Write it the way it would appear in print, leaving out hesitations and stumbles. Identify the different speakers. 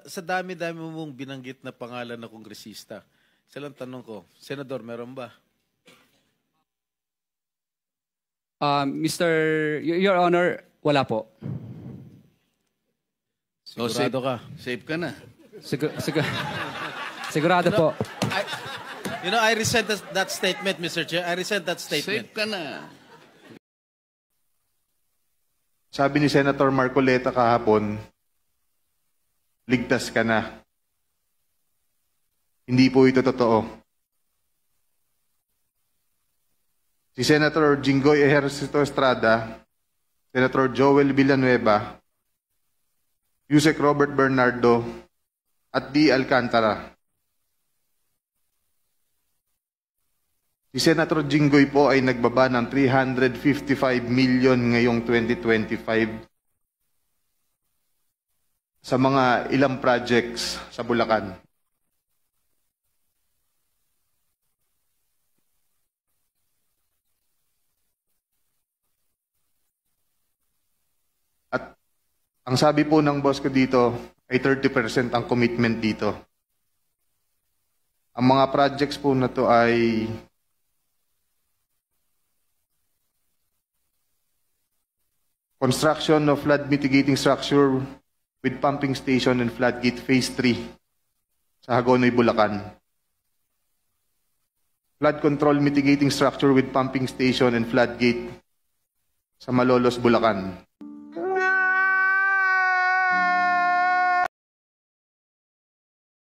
Speaker 1: Sa dami-dami mong binanggit na pangalan na kongresista, isa lang tanong ko, Senador, meron ba?
Speaker 2: Your Honor, wala po.
Speaker 1: Sigurado ka?
Speaker 3: Safe ka na.
Speaker 2: Sigurado po.
Speaker 1: I resent that statement, Mr. Chair. I resent that statement.
Speaker 3: Safe ka na.
Speaker 4: Sabi ni Senator Marcoleta kahapon, ligtas ka na. Hindi po ito totoo. Si Senator Jinggoy Ejercito Estrada, Senator Joel Villanueva, Yusek Robert Bernardo, at D. Alcantara. Si Senator Jinggoy po ay nagbaba ng 355 million ngayong 2025 sa mga ilang projects sa Bulacan. At ang sabi po ng boss ko dito ay 30% ang commitment dito. Ang mga projects po na to ay construction of flood mitigating structure with pumping station and floodgate phase 3 sa Hagonoy, Bulacan. Flood control mitigating structure with pumping station and floodgate sa Malolos, Bulacan.